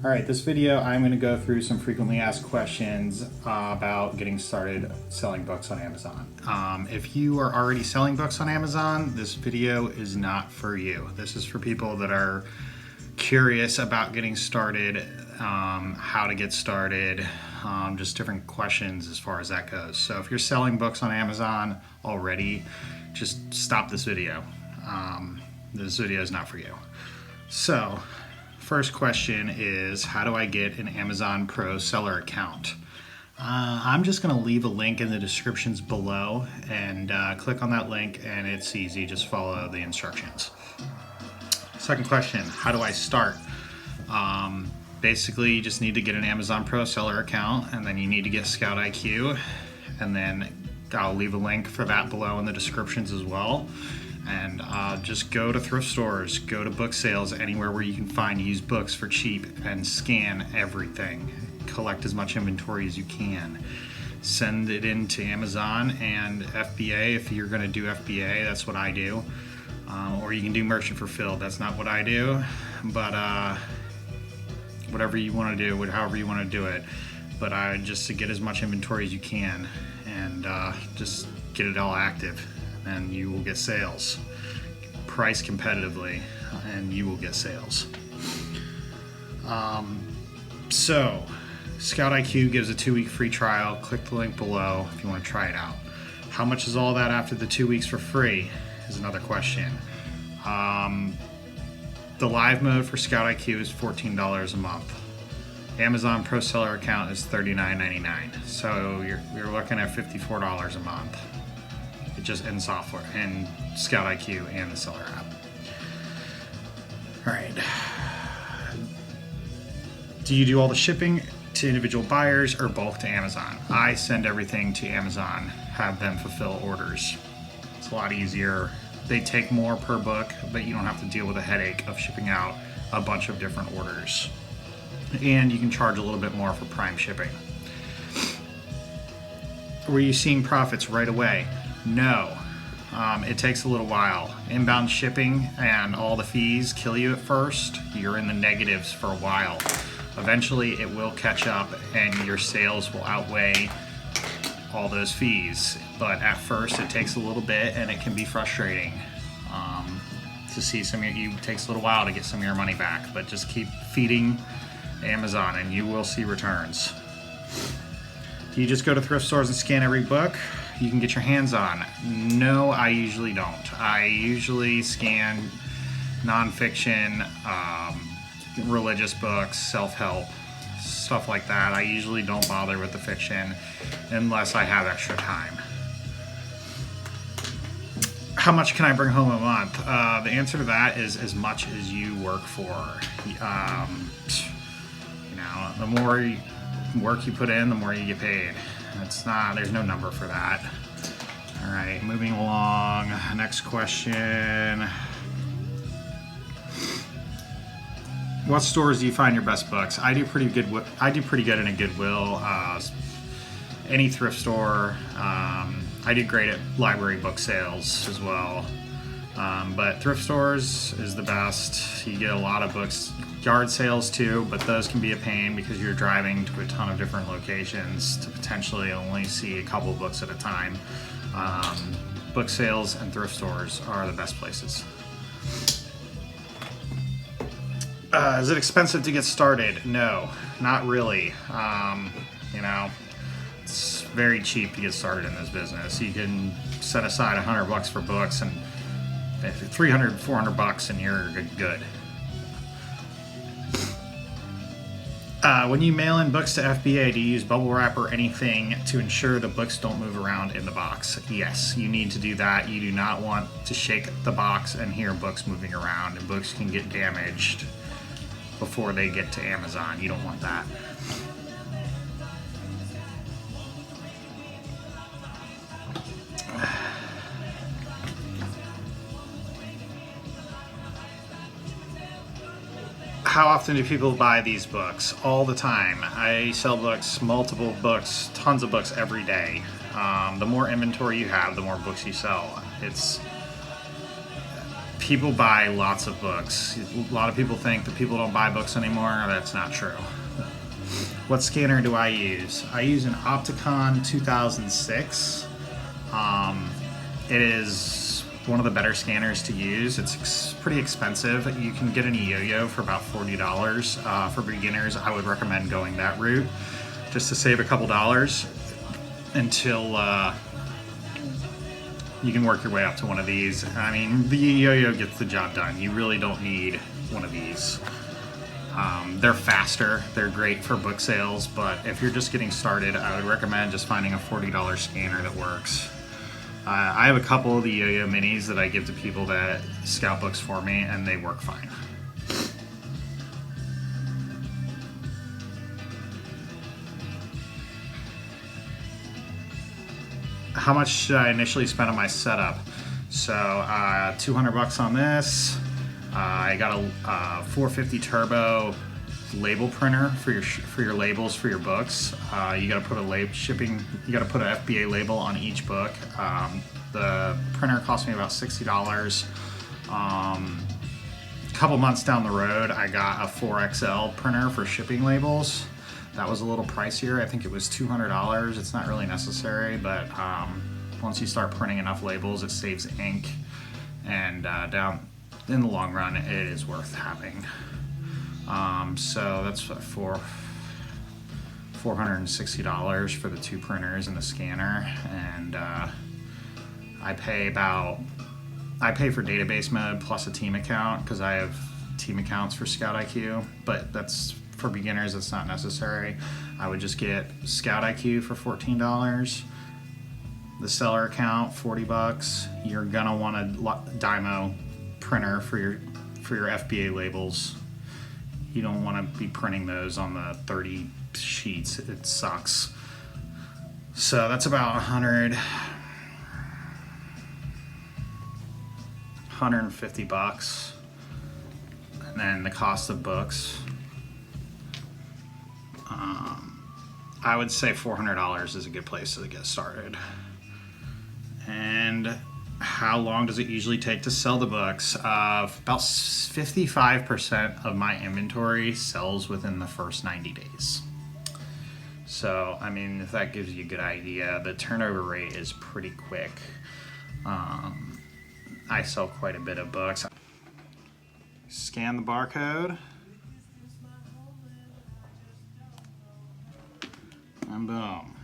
All right, this video I'm going to go through some frequently asked questions about getting started selling books on Amazon. If you are already selling books on Amazon, this video is not for you. This is for people that are curious about getting started, how to get started, just different questions as far as that goes. So if you're selling books on Amazon already, just stop this video. This video is not for you. So, first question is, how do I get an Amazon Pro seller account? I'm just going to leave a link in the descriptions below and click on that link, and it's easy. Just follow the instructions. Second question, how do I start? Basically, you just need to get an Amazon Pro seller account, and then you need to get ScoutIQ, and then I'll leave a link for that below in the descriptions as well. And just go to thrift stores, go to book sales, anywhere where you can find used books for cheap, and scan everything. Collect as much inventory as you can. Send it into Amazon and FBA if you're going to do FBA. That's what I do. Or you can do merchant fulfilled. That's not what I do. But whatever you want to do, however you want to do it. But just to get as much inventory as you can, and just get it all active, and you will get sales. Price competitively, and you will get sales. So, ScoutIQ gives a 2-week free trial. Click the link below if you want to try it out. How much is all that after the 2 weeks for free is another question. The live mode for ScoutIQ is $14 a month. Amazon Pro Seller account is $39.99. So you're looking at $54 a month. Just in software and ScoutIQ and the seller app. All right. Do you do all the shipping to individual buyers or bulk to Amazon? I send everything to Amazon, have them fulfill orders. It's a lot easier. They take more per book, but you don't have to deal with the headache of shipping out a bunch of different orders. And you can charge a little bit more for prime shipping. Were you seeing profits right away? No, it takes a little while. Inbound shipping and all the fees kill you at first. You're in the negatives for a while. Eventually it will catch up and your sales will outweigh all those fees. But at first it takes a little bit, and it can be frustrating to see it takes a little while to get some of your money back, but just keep feeding Amazon and you will see returns. Do you just go to thrift stores and scan every book you can get your hands on? No, I usually don't. I usually scan nonfiction, religious books, self-help, stuff like that. I usually don't bother with the fiction unless I have extra time. How much can I bring home a month? The answer to that is as much as you work for. The more work you put in, the more you get paid. There's no number for that. All right, moving along. Next question. What stores do you find your best books? I do pretty good in a Goodwill, any thrift store. I do great at library book sales as well. But thrift stores is the best. You get a lot of books. Yard sales too, but those can be a pain because you're driving to a ton of different locations to potentially only see a couple books at a time. Book sales and thrift stores are the best places. Is it expensive to get started? No, not really. It's very cheap to get started in this business. You can set aside $100 for books, and $300, $400, and you're good. When you mail in books to FBA, do you use bubble wrap or anything to ensure the books don't move around in the box? Yes, you need to do that. You do not want to shake the box and hear books moving around, and books can get damaged before they get to Amazon. You don't want that. How often do people buy these books? All the time. I sell books, multiple books, tons of books every day. The more inventory you have, the more books you sell. people buy lots of books. A lot of people think that people don't buy books anymore. That's not true. What scanner do I use? I use an Opticon 2006. It is one of the better scanners to use. It's pretty expensive. You can get an yo-yo for about $40. For beginners, I would recommend going that route just to save a couple dollars until you can work your way up to one of these. I mean, the yo-yo gets the job done. You really don't need one of these. They're faster, they're great for book sales, but if you're just getting started, I would recommend just finding a $40 scanner that works. I have a couple of the yo-yo minis that I give to people that scout books for me, and they work fine. How much should I initially spend on my setup? So 200 bucks on this. I got a 450 turbo label printer for your labels for your books. You got to put You got to put an FBA label on each book. The printer cost me about $60. A couple months down the road, I got a 4XL printer for shipping labels. That was a little pricier. I think it was $200. It's not really necessary, but once you start printing enough labels, it saves ink, and down in the long run, it is worth having. So that's for $460 for the two printers and the scanner, and I pay for database mode plus a team account because I have team accounts for ScoutIQ, but that's for beginners. It's not necessary. I would just get ScoutIQ for $14, the seller account 40 bucks. You're gonna want a Dymo printer for your FBA labels. You don't want to be printing those on the 30 sheets. It sucks. So that's about 150 bucks. And then the cost of books. I would say $400 is a good place to get started. And how long does it usually take to sell the books? About 55% of my inventory sells within the first 90 days. So, I mean, if that gives you a good idea, the turnover rate is pretty quick. I sell quite a bit of books. Scan the barcode. And boom.